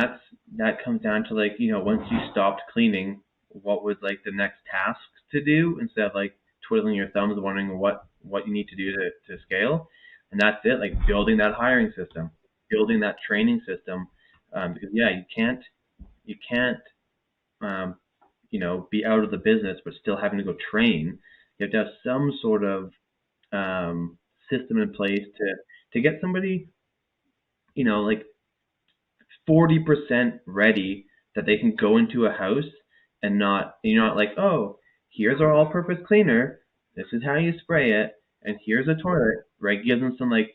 that comes down to, like, once you stopped cleaning, what was like the next task to do, instead of like twiddling your thumbs wondering what you need to do to scale. And that's it, like building that hiring system, building that training system. Because yeah, you can't um, be out of the business but still having to go train. You have to have some sort of um, system in place to get somebody, like 40% ready, that they can go into a house and not, you're not like, oh, here's our all-purpose cleaner, this is how you spray it, and here's a toilet, right? Give them some like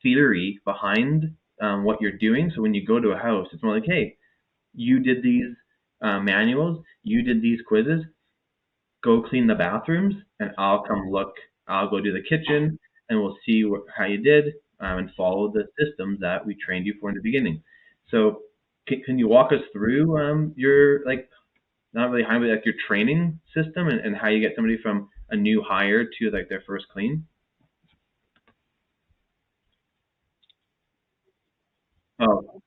theory behind what you're doing. So when you go to a house, it's more like, hey, you did these manuals, you did these quizzes, go clean the bathrooms, and I'll come look. I'll go do the kitchen, and we'll see how you did, and follow the systems that we trained you for in the beginning. So, can you walk us through your, like, not really hire, but like your training system, and how you get somebody from a new hire to like their first clean? Oh,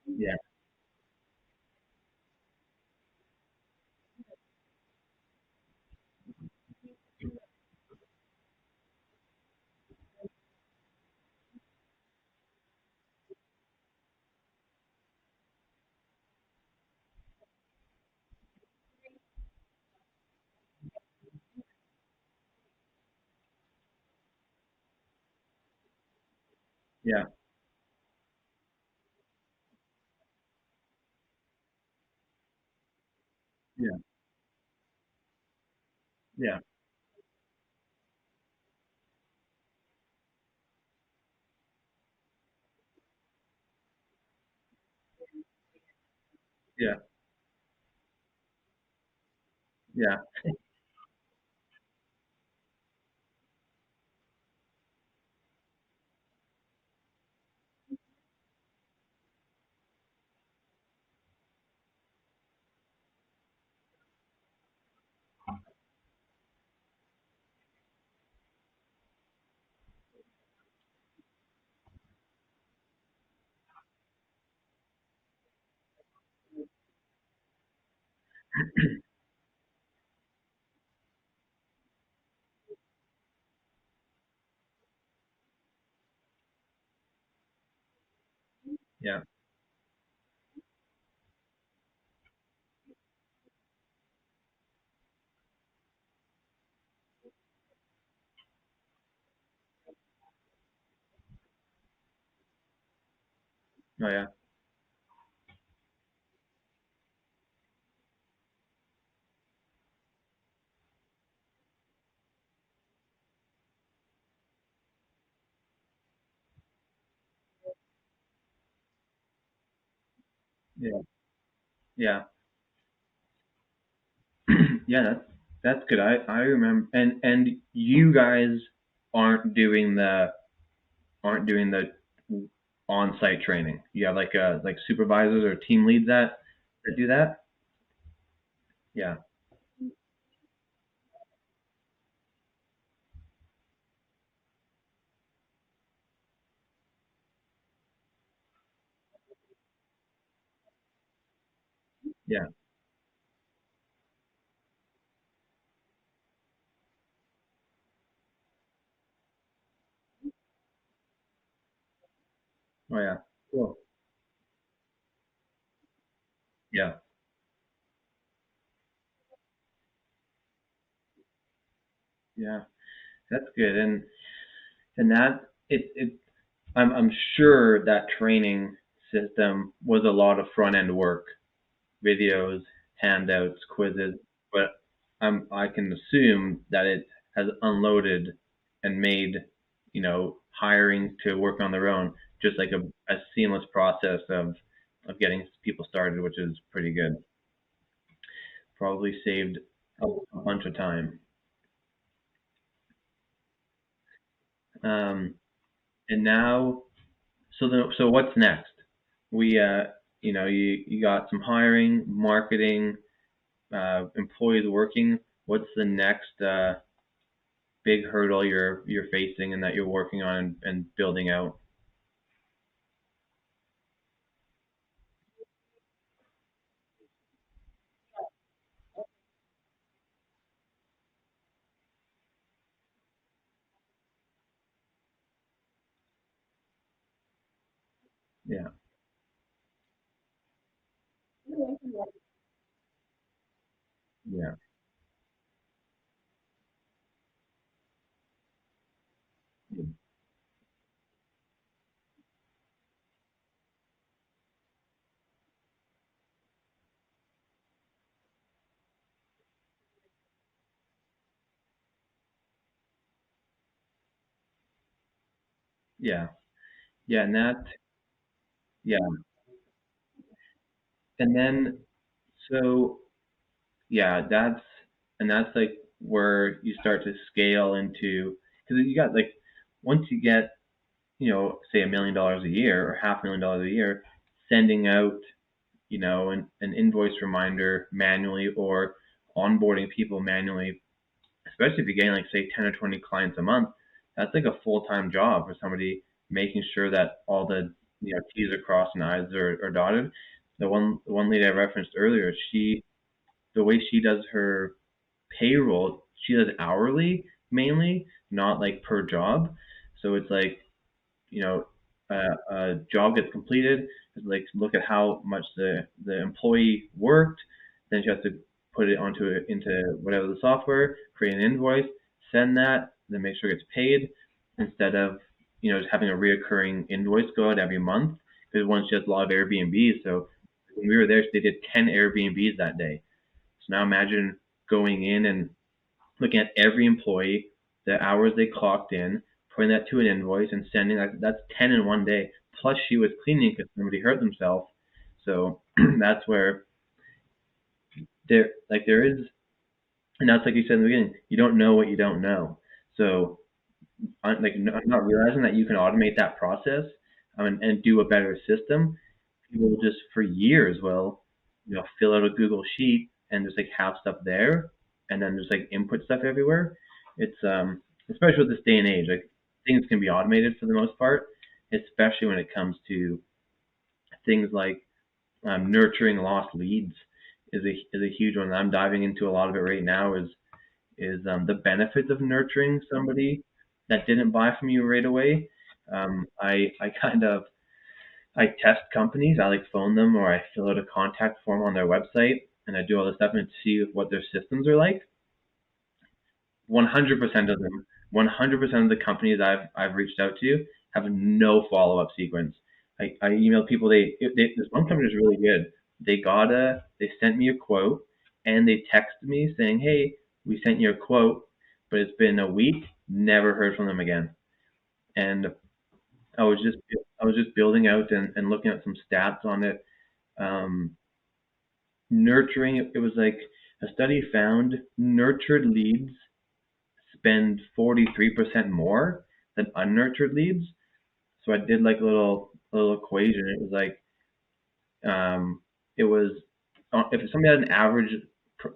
yeah, yeah, yeah, yeah, yeah, yeah, yeah, Oh yeah. Yeah. Yeah. Yeah, that's good. I remember, and you guys aren't doing the aren't doing the on-site training. You have like supervisors or team leads that do that. Yeah. Yeah. Oh yeah. Cool. Yeah. Yeah. That's good. And that it I'm sure that training system was a lot of front end work, videos, handouts, quizzes, but I can assume that it has unloaded and made, hiring to work on their own just like a seamless process of getting people started, which is pretty good. Probably saved a bunch of time. Um, and now, so what's next? We, you got some hiring, marketing, employees working. What's the next big hurdle you're facing and that you're working on and building out? Yeah, yeah, yeah, yeah, and yeah, and then so yeah, that's like where you start to scale into because you got like once you get say $1 million a year or $500,000 a year, sending out an invoice reminder manually or onboarding people manually, especially if you're getting like say 10 or 20 clients a month, that's like a full-time job for somebody making sure that all the T's are crossed and I's are dotted. The one lady I referenced earlier, the way she does her payroll, she does hourly mainly, not like per job. So it's like a job gets completed, like look at how much the employee worked, then you have to put it into whatever the software, create an invoice, send that, then make sure it gets paid instead of just having a reoccurring invoice go out every month because once she has a lot of Airbnbs. So when we were there, they did 10 Airbnbs that day. So now imagine going in and looking at every employee, the hours they clocked in, putting that to an invoice and sending that's 10 in one day. Plus she was cleaning because somebody hurt themselves. So that's where there is, and that's like you said in the beginning, you don't know what you don't know. So I'm not realizing that you can automate that process and do a better system. People just for years will fill out a Google sheet and just like have stuff there and then just like input stuff everywhere. It's especially with this day and age, like things can be automated for the most part, especially when it comes to things like nurturing lost leads is a huge one. I'm diving into a lot of it right now. Is the benefits of nurturing somebody that didn't buy from you right away. I kind of I test companies. I like phone them or I fill out a contact form on their website and I do all this stuff and see what their systems are like. 100% of them, 100% of the companies I've reached out to have no follow up sequence. I emailed people. This one company was really good. They sent me a quote, and they texted me saying, "Hey, we sent you a quote, but it's been a week. Never heard from them again." And I was just building out and looking at some stats on it. Um, Nurturing, it was like a study found nurtured leads spend 43% more than unnurtured leads. So I did like a little equation. It was like it was if somebody had an average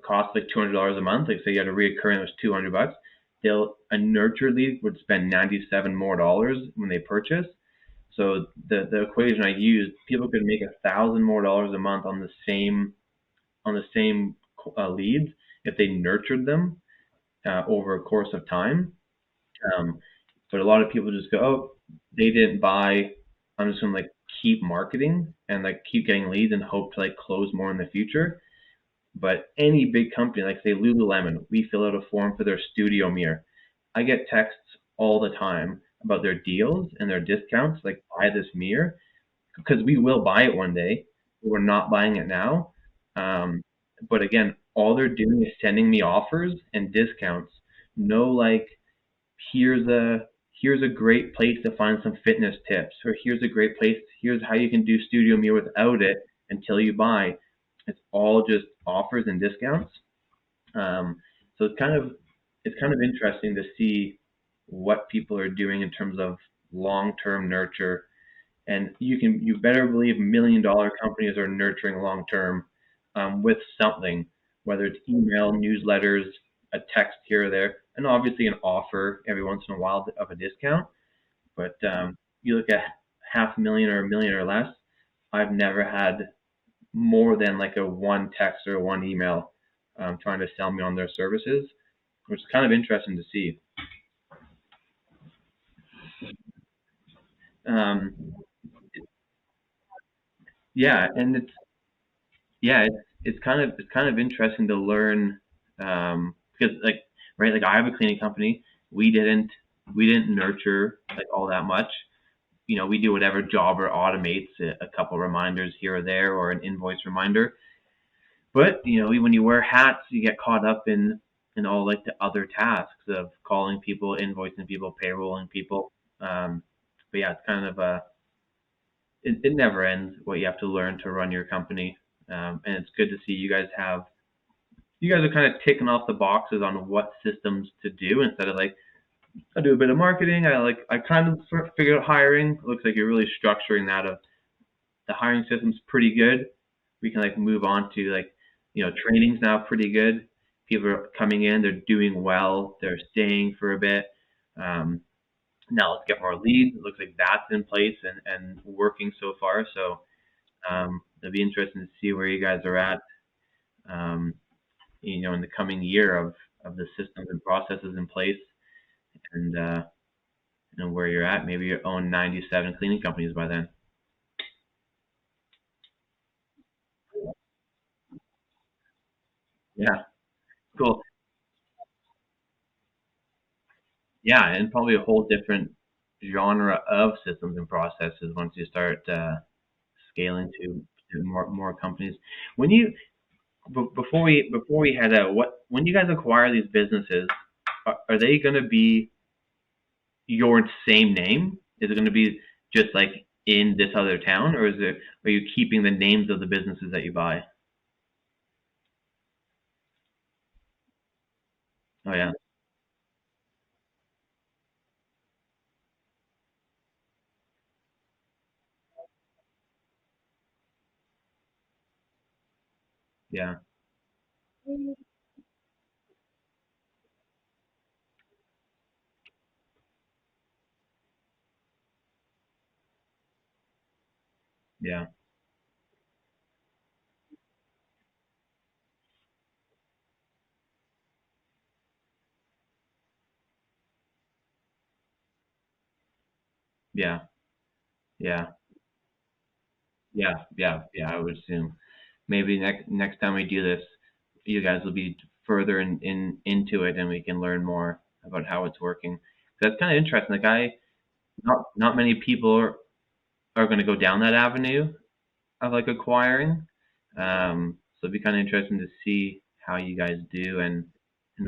cost like $200 a month, like say you had a reoccurring that was $200, a nurture lead would spend 97 more dollars when they purchase. So the equation I used, people could make $1,000 more dollars a month on the same leads if they nurtured them over a course of time. Um, but a lot of people just go, oh, they didn't buy. I'm just gonna like keep marketing and like keep getting leads and hope to like close more in the future. But any big company, like say Lululemon, we fill out a form for their studio mirror. I get texts all the time about their deals and their discounts, like buy this mirror, because we will buy it one day. We're not buying it now. Um, but again, all they're doing is sending me offers and discounts. No like here's a here's a great place to find some fitness tips, or here's how you can do studio meal without it until you buy. It's all just offers and discounts. So it's kind of interesting to see what people are doing in terms of long-term nurture. And you better believe $1 million companies are nurturing long term with something, whether it's email, newsletters, a text here or there, and obviously an offer every once in a while of a discount. But you look at 500,000 or 1 million or less, I've never had more than like a one text or one email trying to sell me on their services, which is kind of interesting to see. Um, yeah, and it's kind of interesting to learn because like right, like I have a cleaning company. We didn't we didn't nurture like all that much. We do whatever Jobber automates a couple reminders here or there or an invoice reminder. But when you wear hats, you get caught up in all like the other tasks of calling people, invoicing people, payrolling people. But yeah, it's kind of it never ends what you have to learn to run your company. And it's good to see you guys are kind of ticking off the boxes on what systems to do instead of like I do a bit of marketing. I kind of sort of figured out hiring. It looks like you're really structuring that. Of the hiring system's pretty good. We can like move on to like training's now pretty good. People are coming in, they're doing well, they're staying for a bit. Um, Now let's get more leads. It looks like that's in place and working so far. So it'll be interesting to see where you guys are at. Um, in the coming year of the systems and processes in place and where you're at. Maybe you own 97 cleaning companies by then. Yeah, cool. Yeah, and probably a whole different genre of systems and processes once you start scaling to more companies. When you before we head out, what when you guys acquire these businesses, are they going to be your same name? Is it going to be just like in this other town, or are you keeping the names of the businesses that you buy? Oh yeah, yeah, yeah, yeah, yeah, yeah. I would assume maybe next time we do this, you guys will be further into it, and we can learn more about how it's working. That's kind of interesting. Like not many people are going to go down that avenue of like acquiring. So it'd be kind of interesting to see how you guys do and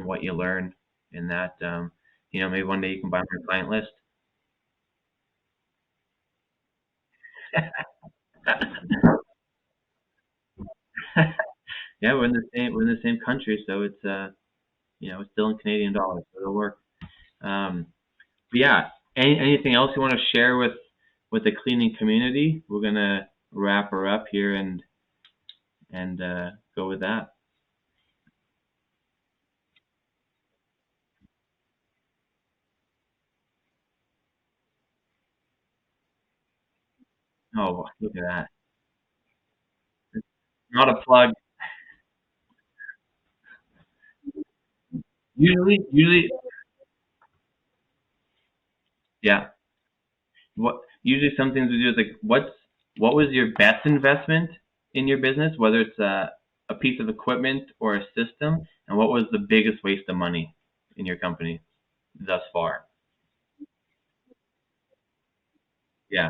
what you learn in that. Maybe one day you can buy my client list. Yeah, we're in the same country, so it's still in Canadian dollars, so it'll work. Um, but yeah, anything else you want to share with the cleaning community? We're gonna wrap her up here and go with that. Oh, look at that! Not a plug. Usually, yeah. Usually some things we do is like, what was your best investment in your business, whether it's a piece of equipment or a system, and what was the biggest waste of money in your company thus far? Yeah,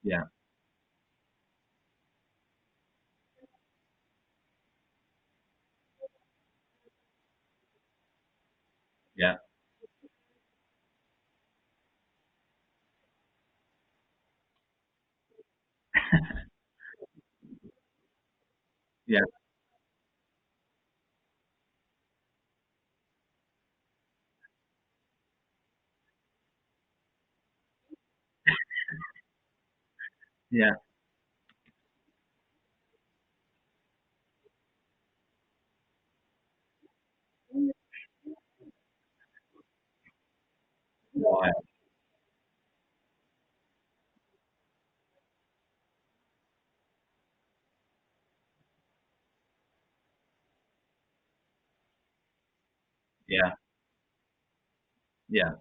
yeah, yeah, yeah, yeah. Wild. Yeah, yeah,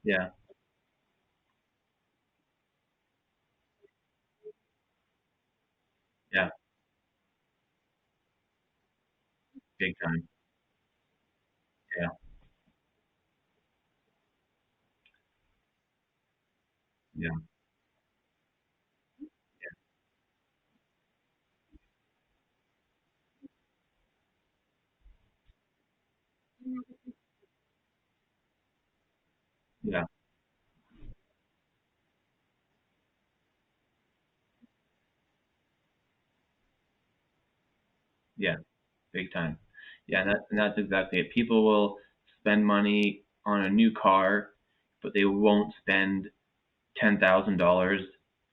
yeah, yeah. Big time. Yeah, yeah, yeah, yeah. Big time. Yeah, and that's exactly it. People will spend money on a new car, but they won't spend $10,000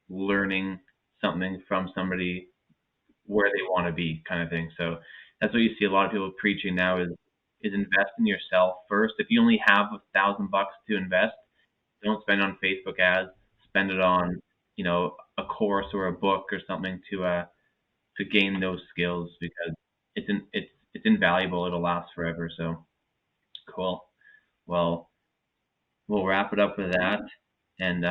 learning something from somebody where they want to be, kind of thing. So that's what you see a lot of people preaching now is invest in yourself first. If you only have $1,000 to invest, don't spend on Facebook ads. Spend it on a course or a book or something to gain those skills because it's invaluable. It'll last forever. So cool. Well, we'll wrap it up with that, and